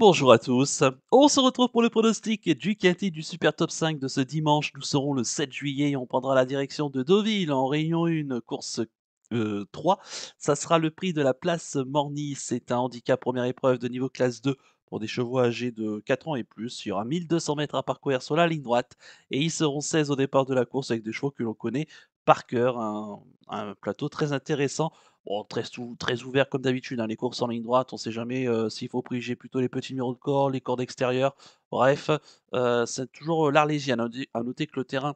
Bonjour à tous. On se retrouve pour le pronostic du quintet du Super Top 5 de ce dimanche. Nous serons le 7 juillet et on prendra la direction de Deauville en Réunion 1, course 3. Ça sera le prix de la place Morny. C'est un handicap première épreuve de niveau classe 2 pour des chevaux âgés de 4 ans et plus. Il y aura 1200 mètres à parcourir sur la ligne droite et ils seront 16 au départ de la course avec des chevaux que l'on connaît par cœur. Un plateau très intéressant. Bon, très ouvert comme d'habitude, hein, les courses en ligne droite, on sait jamais, s'il faut privilégier plutôt les petits numéros de corde, les cordes extérieures. Bref, c'est toujours, l'Arlésienne. À noter que le terrain,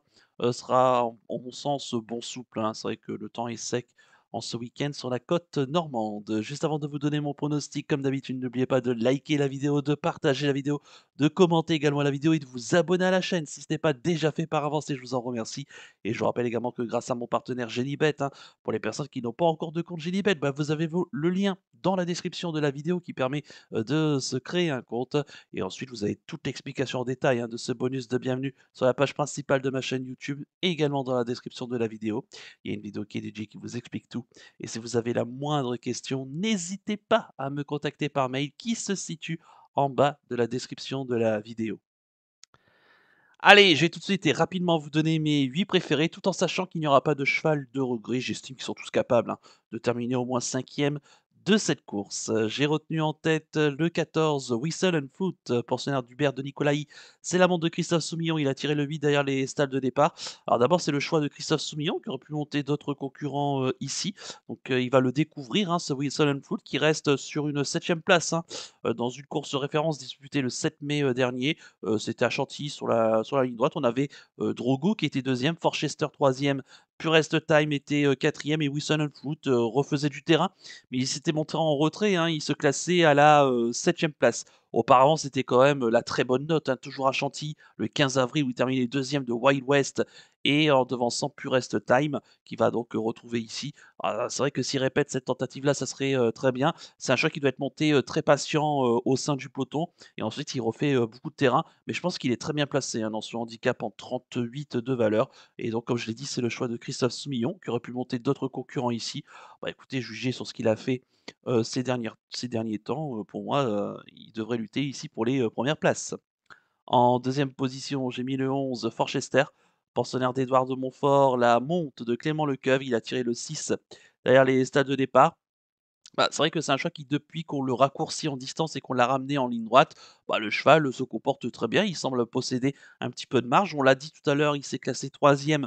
sera en mon sens, bon souple, hein. C'est vrai que le temps est sec en ce week-end sur la côte normande. Juste avant de vous donner mon pronostic, comme d'habitude, n'oubliez pas de liker la vidéo, de partager la vidéo, de commenter également la vidéo et de vous abonner à la chaîne si ce n'est pas déjà fait par avance et je vous en remercie. Et je vous rappelle également que grâce à mon partenaire Genibet, hein, pour les personnes qui n'ont pas encore de compte Gilibet, bah, vous avez le lien dans la description de la vidéo qui permet de se créer un compte. Et ensuite, vous avez toute l'explication en détail, hein, de ce bonus de bienvenue sur la page principale de ma chaîne YouTube et également dans la description de la vidéo. Il y a une vidéo qui est dédiée qui vous explique tout. Et si vous avez la moindre question, n'hésitez pas à me contacter par mail qui se situe en bas de la description de la vidéo. Allez, je vais tout de suite et rapidement vous donner mes 8 préférés, tout en sachant qu'il n'y aura pas de cheval de regret. J'estime qu'ils sont tous capables, hein, de terminer au moins cinquième de cette course. J'ai retenu en tête le 14, Whistle and Foot, pensionnaire d'Hubert de Nicolaï. C'est la montre de Christophe Soumillon. Il a tiré le 8 derrière les stalles de départ. Alors d'abord, c'est le choix de Christophe Soumillon qui aurait pu monter d'autres concurrents ici. Donc il va le découvrir, hein, ce Whistle and Foot qui reste sur une septième place, hein, dans une course référence disputée le 7 mai dernier. C'était à Chantilly sur la ligne droite. On avait, Drogo qui était deuxième, Forchester troisième, Purest Time était, 4e et Wilson and Foot, refaisait du terrain, mais il s'était montré en retrait, hein. Il se classait à la, 7e place. Auparavant, c'était quand même, la très bonne note, hein, toujours à Chantilly, le 15 avril où il terminait deuxième de Wild West et en devançant Purest Time qui va donc, retrouver ici. Ah, c'est vrai que s'il répète cette tentative-là, ça serait, très bien. C'est un choix qui doit être monté, très patient, au sein du peloton et ensuite il refait, beaucoup de terrain, mais je pense qu'il est très bien placé, hein, dans ce handicap en 38 de valeur et donc comme je l'ai dit, c'est le choix de Christophe Soumillon qui aurait pu monter d'autres concurrents ici. Bah, écoutez, jugé sur ce qu'il a fait, ces derniers temps, pour moi, il devrait lutter ici pour les, 1 places. En deuxième position, j'ai mis le 11, Forchester, pensionnaire d'Édouard de Montfort, la monte de Clément Lecoeuvre, il a tiré le 6 derrière les stades de départ. Bah, c'est vrai que c'est un choix qui, depuis qu'on le raccourcit en distance et qu'on l'a ramené en ligne droite, bah, le cheval se comporte très bien. Il semble posséder un petit peu de marge. On l'a dit tout à l'heure, il s'est classé troisième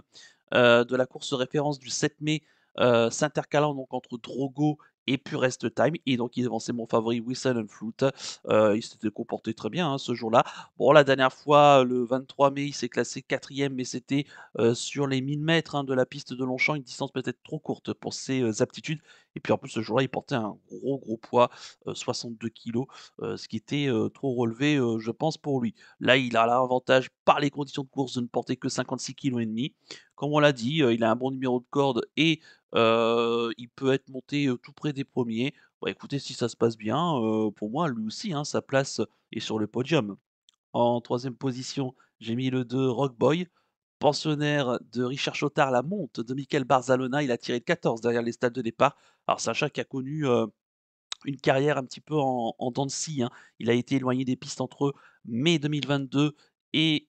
de la course référence du 7 mai, s'intercalant donc entre Drogo et Purest Time. Et donc, il devançait mon favori Whistle and Flute. Il s'était comporté très bien, hein, ce jour-là. Bon, la dernière fois, le 23 mai, il s'est classé quatrième, mais c'était sur les 1000 mètres, hein, de la piste de Longchamp, une distance peut-être trop courte pour ses aptitudes. Et puis en plus, ce jour-là, il portait un gros poids, 62 kilos, ce qui était, trop relevé, je pense pour lui. Là, il a l'avantage par les conditions de course de ne porter que 56 kilos et demi. Comme on l'a dit, il a un bon numéro de corde et il peut être monté, tout près des premiers. Bah, écoutez, si ça se passe bien, pour moi, lui aussi, hein, sa place est sur le podium. En troisième position, j'ai mis le 2 Rockboy. Pensionnaire de Richard Chotard, la monte de Michael Barzalona, il a tiré de 14 derrière les stades de départ. Alors c'est un chat qui a connu, une carrière un petit peu en dents de scie, hein. Il a été éloigné des pistes entre mai 2022 et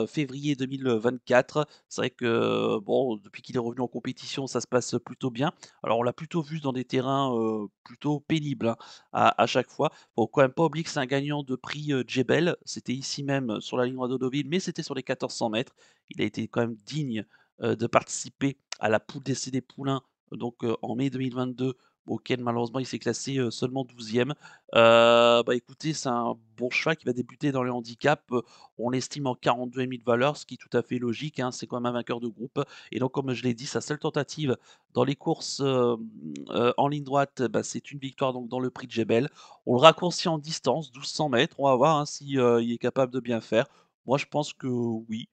février 2024. C'est vrai que, bon, depuis qu'il est revenu en compétition, ça se passe plutôt bien. Alors on l'a plutôt vu dans des terrains, plutôt pénibles, hein, à chaque fois. Faut quand même pas oublier que c'est un gagnant de prix, Djebel. C'était ici même, sur la ligne droite de Deauville, mais c'était sur les 1400 mètres. Il a été quand même digne, de participer à la poule d'essai des poulains, donc en mai 2022 auquel malheureusement il s'est classé, seulement 12e. Bah, écoutez, c'est un bon cheval qui va débuter dans les handicaps, on l'estime en 42 et de valeur, ce qui est tout à fait logique, hein, c'est quand même un vainqueur de groupe et donc comme je l'ai dit, sa seule tentative dans les courses, en ligne droite, bah, c'est une victoire donc dans le prix de Djebel. On le raccourcit en distance, 1200 mètres, on va voir, hein, si, il est capable de bien faire. Moi je pense que oui,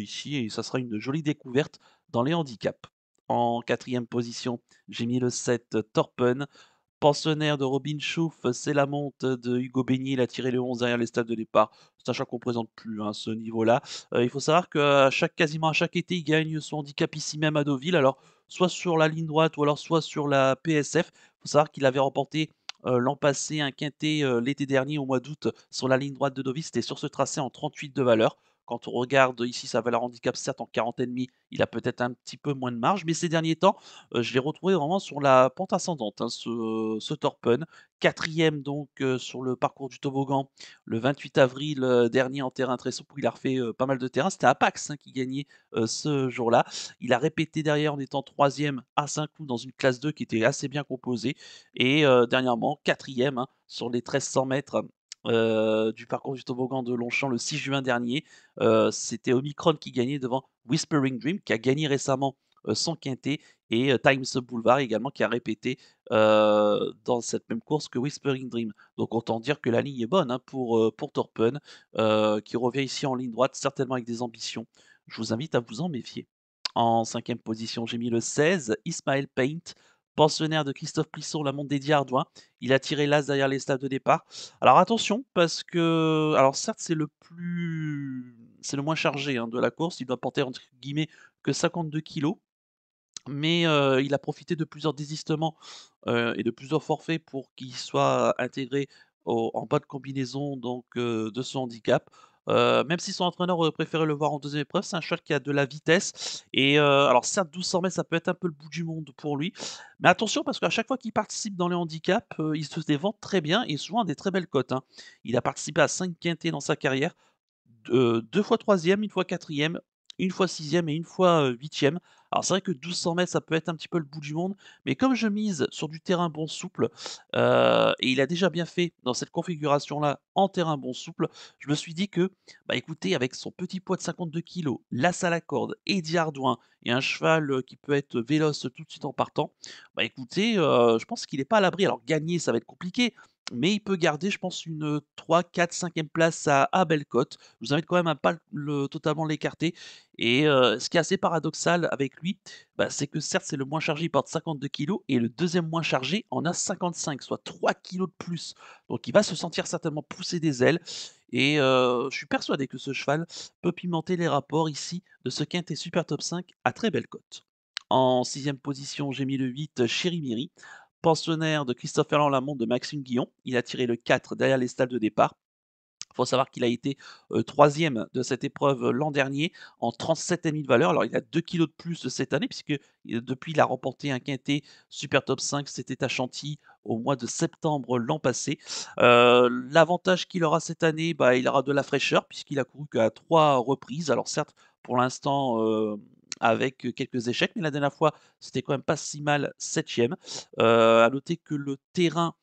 ici et ça sera une jolie découverte dans les handicaps. En quatrième position, j'ai mis le 7 Torpen. Pensionnaire de Robin Schoof, c'est la monte de Hugo Beignet, il a tiré le 11 derrière les stades de départ. C'est un choix qu'on ne présente plus, hein, ce niveau-là. Il faut savoir quasiment à chaque été, il gagne son handicap ici même à Deauville, alors soit sur la ligne droite ou alors soit sur la PSF. Il faut savoir qu'il avait remporté L'an passé, un quintet, l'été dernier au mois d'août sur la ligne droite de Deauville, c'était sur ce tracé en 38 de valeur. Quand on regarde ici sa valeur handicap, certes en 40,5, il a peut-être un petit peu moins de marge, mais ces derniers temps, je l'ai retrouvé vraiment sur la pente ascendante, hein, ce Torpen. 4e donc, sur le parcours du toboggan, le 28 avril, dernier en terrain très souple, où il a refait, pas mal de terrain. C'était Apax, hein, qui gagnait, ce jour-là. Il a répété derrière en étant 3e à Saint-Cloud dans une classe 2 qui était assez bien composée et dernièrement 4e, hein, sur les 1300 mètres, du parcours du toboggan de Longchamp le 6 juin dernier. C'était Omicron qui gagnait devant Whispering Dream qui a gagné récemment, son quintet et Times Up Boulevard également qui a répété, dans cette même course que Whispering Dream. Donc autant dire que la ligne est bonne, hein, pour Torpen, qui revient ici en ligne droite, certainement avec des ambitions. Je vous invite à vous en méfier. En 5e position, j'ai mis le 16, Ismaël Paint, pensionnaire de Christophe Plisson, la montre dédiée à Ardouin. Il a tiré l'as derrière les stades de départ. Alors attention, parce que, alors certes, c'est le moins chargé, hein, de la course. Il doit porter entre guillemets que 52 kilos, mais il a profité de plusieurs désistements, et de plusieurs forfaits pour qu'il soit intégré en bas de combinaison donc de son handicap. Même si son entraîneur aurait préféré le voir en 2e épreuve, c'est un cheval qui a de la vitesse et alors certes 1200 m ça peut être un peu le bout du monde pour lui, mais attention parce qu'à chaque fois qu'il participe dans les handicaps, il se dévante très bien et souvent à des très belles cotes, hein. Il a participé à 5 quintets dans sa carrière. 2 fois troisième, une fois quatrième, une fois sixième et une fois, 8e. Alors c'est vrai que 1200 m, ça peut être un petit peu le bout du monde, mais comme je mise sur du terrain bon souple, et il a déjà bien fait dans cette configuration-là en terrain bon souple, je me suis dit que, bah, écoutez, avec son petit poids de 52 kilos, l'as à la corde, Eddie Hardouin et un cheval, qui peut être véloce tout de suite en partant, bah, écoutez, je pense qu'il est pas à l'abri. Alors gagner, ça va être compliqué, mais il peut garder, je pense, une 3, 4, 5e place à belle cote. Je vous invite quand même à pas totalement l'écarter et ce qui est assez paradoxal avec lui, bah, c'est que certes, c'est le moins chargé, il porte 52 kilos et le deuxième moins chargé en a 55, soit 3 kilos de plus. Donc il va se sentir certainement pousser des ailes et je suis persuadé que ce cheval peut pimenter les rapports ici de ce quintet super top 5 à très belle cote. En 6e position, j'ai mis le 8, Chéri Miri, pensionnaire de Christophe Ferland Lamonde de Maxime Guillon. Il a tiré le 4 derrière les stalles de départ. Il faut savoir qu'il a été, 3e de cette épreuve, l'an dernier en 37,5 de valeur. Alors il a 2 kilos de plus cette année puisque, depuis il a remporté un quintet super top 5, c'était à Chantilly au mois de septembre l'an passé. L'avantage qu'il aura cette année, bah, il aura de la fraîcheur puisqu'il a couru qu'à 3 reprises. Alors certes, pour l'instant, avec, quelques échecs, mais la dernière fois, c'était quand même pas si mal 7e. À noter que le terrain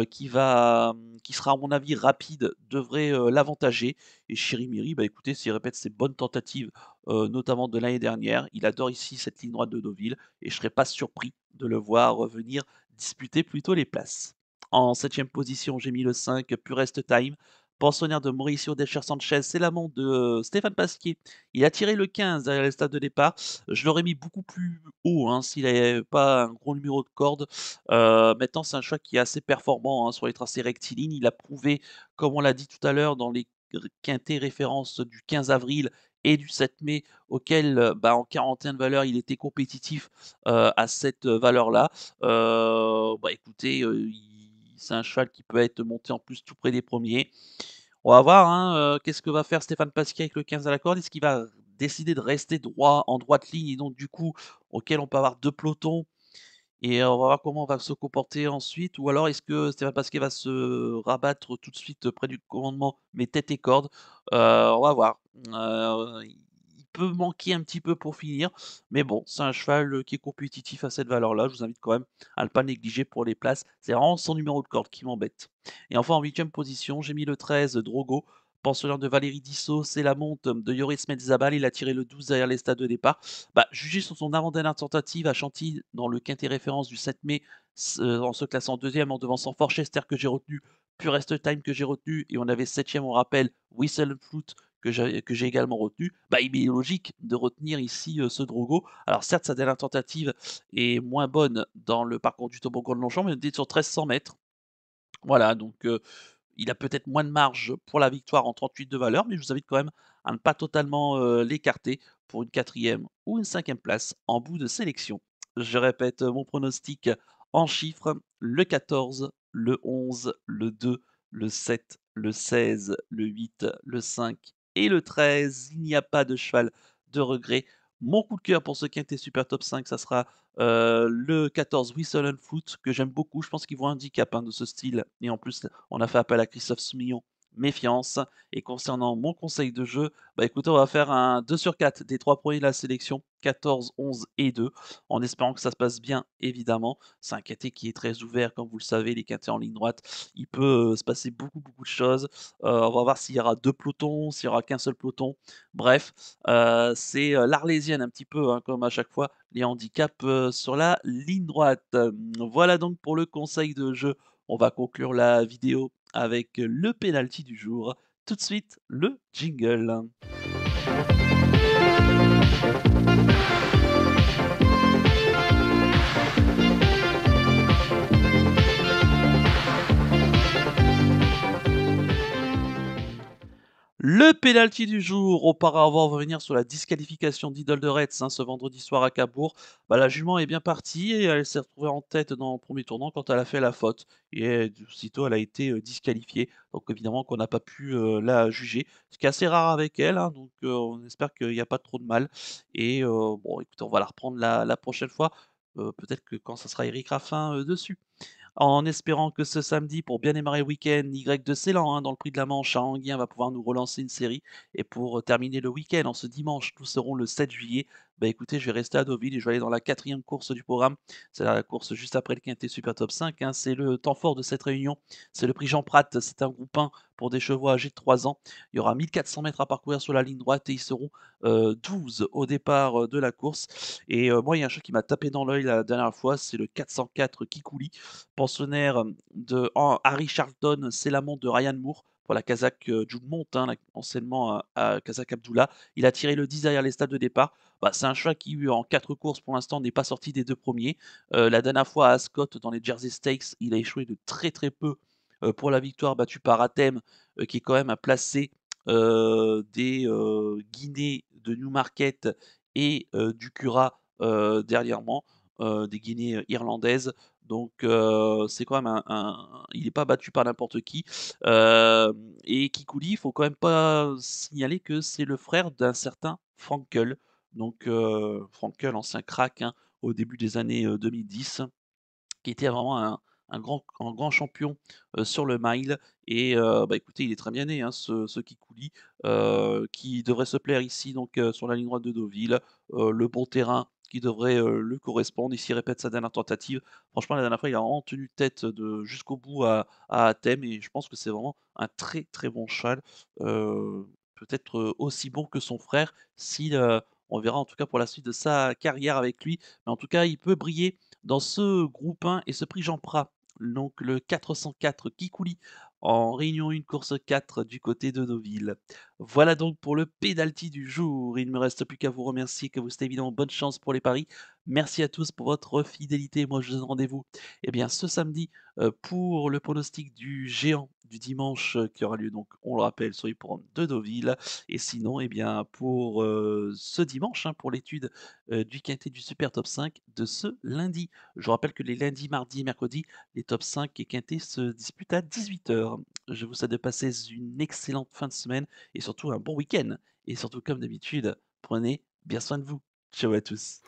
qui sera à mon avis rapide, devrait, l'avantager et Chiri-Miri, bah, écoutez, s'il répète ses bonnes tentatives, notamment de l'année dernière, il adore ici cette ligne droite de Deauville et je serais pas surpris de le voir revenir disputer plutôt les places. En 7e position, j'ai mis le 5, Purest Time, pensionnaire de Mauricio Descher Sanchez, c'est l'amant de, Stéphane Pasquier. Il a tiré le 15 derrière le stade de départ. Je l'aurais mis beaucoup plus haut, hein, s'il avait pas un gros numéro de corde. Maintenant, c'est un cheval qui est assez performant, hein, sur les tracés rectilignes. Il a prouvé, comme on l'a dit tout à l'heure, dans les quintets références du 15 avril et du 7 mai, auquel, bah, en 41 de valeur, il était compétitif, à cette, valeur-là. Bah, écoutez, c'est un cheval qui peut être monté en plus tout près des premiers. On va voir, hein, qu'est-ce que va faire Stéphane Pasquier avec le 15 à la corde? Est-ce qu'il va décider de rester droit en droite ligne et donc du coup, auquel on peut avoir 2 pelotons et on va voir comment on va se comporter ensuite ou alors est-ce que Stéphane Pasquier va se rabattre tout de suite près du commandement, mais tête et corde? On va voir. Il peut manquer un petit peu pour finir, mais bon, c'est un cheval, qui est compétitif à cette valeur-là. Je vous invite quand même à ne pas négliger pour les places. C'est vraiment son numéro de corde qui m'embête. Et enfin en 8e position, j'ai mis le 13, Drogo, pensionnaire de Valérie Dissot, c'est la monte de Yoris Medzabal. Il a tiré le 12 derrière les stades de départ. Bah, jugé sur son avant-dernière tentative à Chantilly dans le quintet référence du 7 mai, en se classant 2e en devançant Forchester que j'ai retenu, Purest Time que j'ai retenu et on avait 7e on rappelle, Whistle Flute que j'ai également retenu, bah, il est logique de retenir ici, ce Drogo. Alors certes sa dernière tentative est moins bonne dans le parcours du toboggan de Longchamp, mais on était sur 1300 mètres. Voilà donc il a peut-être moins de marge pour la victoire en 38 de valeur, mais je vous invite quand même à ne pas totalement, l'écarter pour une 4e ou une 5e place en bout de sélection. Je répète, mon pronostic en chiffres, le 14, le 11, le 2, le 7, le 16, le 8, le 5 et le 13. Il n'y a pas de cheval de regret. Mon coup de cœur pour ce quintet super top 5, ça sera, le 14 Whistle and Foot que j'aime beaucoup. Je pense qu'il voit un handicap, hein, de ce style et en plus, on a fait appel à Christophe Soumillon. Méfiance. Et concernant mon conseil de jeu, bah, écoutez, on va faire un 2 sur 4 des 3 premiers de la sélection, 14, 11 et 2, en espérant que ça se passe bien évidemment. C'est un quintet qui est très ouvert comme vous le savez, les quintets en ligne droite, il peut, se passer beaucoup, beaucoup de choses. On va voir s'il y aura 2 pelotons, s'il y aura qu'un seul peloton. Bref, c'est, l'Arlésienne un petit peu, hein, comme à chaque fois, les handicaps, sur la ligne droite. Voilà donc pour le conseil de jeu. On va conclure la vidéo avec le penalty du jour. Tout de suite, le jingle. Le penalty du jour, auparavant, on va revenir sur la disqualification d'Idole de Retz, hein, ce vendredi soir à Cabourg. Bah, la jument est bien partie et elle s'est retrouvée en tête dans le premier tournant quand elle a fait la faute. Et aussitôt, elle a été disqualifiée. Donc évidemment qu'on n'a pas pu la juger, ce qui est assez rare avec elle, hein, donc on espère qu'il n'y a pas trop de mal. Et bon, écoutez, on va la reprendre la prochaine fois. Peut-être que quand ça sera Eric Raffin dessus. En espérant que ce samedi, pour bien démarrer le week-end, Y de Ceylan, hein, dans le Prix de la Manche à Enghien, va pouvoir nous relancer une série. Et pour terminer le week-end, en ce dimanche, nous serons le 7 juillet. Bah écoutez, je vais rester à Deauville et je vais aller dans la quatrième course du programme. C'est la course juste après le Quintet Super Top 5, hein. C'est le temps fort de cette réunion. C'est le prix Jean Prat. C'est un groupe 1 pour des chevaux âgés de 3 ans. Il y aura 1400 mètres à parcourir sur la ligne droite et ils seront 12 au départ de la course. Et moi, il y a un chat qui m'a tapé dans l'œil la dernière fois, c'est le 404 Kikouli, pensionnaire de Harry Charlton, c'est l'amant de Ryan Moore pour la Kazakh Jumont, hein, anciennement à Kazakh Abdullah. Il a tiré le 10 derrière les stades de départ. Bah, c'est un cheval qui, en 4 courses pour l'instant, n'est pas sorti des 2 premiers. La dernière fois à Ascot, dans les Jersey Stakes, il a échoué de très très peu pour la victoire, battu par Athème, qui est quand même un placé des Guinées de Newmarket et du Cura dernièrement, des Guinées irlandaises. Donc c'est quand même il n'est pas battu par n'importe qui. Et Kikouli, il faut quand même pas signaler que c'est le frère d'un certain Frankel. Donc Frankel, ancien crack, hein, au début des années 2010, qui était vraiment un grand champion sur le mile. Et bah, écoutez, il est très bien né, hein, ce Kikouli, qui devrait se plaire ici donc sur la ligne droite de Deauville. Le bon terrain qui devrait le correspondre. Ici, il répète sa dernière tentative. Franchement, la dernière fois, il a vraiment tenu tête jusqu'au bout à Athème et je pense que c'est vraiment un très, très bon cheval. Peut-être aussi bon que son frère si, on verra en tout cas pour la suite de sa carrière avec lui. Mais en tout cas, il peut briller dans ce groupe 1 et ce prix Jean Prat, donc le 404 Kikouli en Réunion 1, course 4 du côté de Deauville. Voilà donc pour le pénalty du jour. Il ne me reste plus qu'à vous remercier, que vous souhaiter évidemment bonne chance pour les paris. Merci à tous pour votre fidélité. Moi, je vous donne rendez-vous eh bien, ce samedi pour le pronostic du géant du dimanche qui aura lieu, donc, on le rappelle, sur l'hippodrome de Deauville. Et sinon, eh bien, pour ce dimanche, hein, pour l'étude du quintet du Super Top 5 de ce lundi. Je vous rappelle que les lundis, mardis et mercredis, les top 5 et quintés se disputent à 18h. Je vous souhaite de passer une excellente fin de semaine et surtout un bon week-end. Et surtout, comme d'habitude, prenez bien soin de vous. Ciao à tous.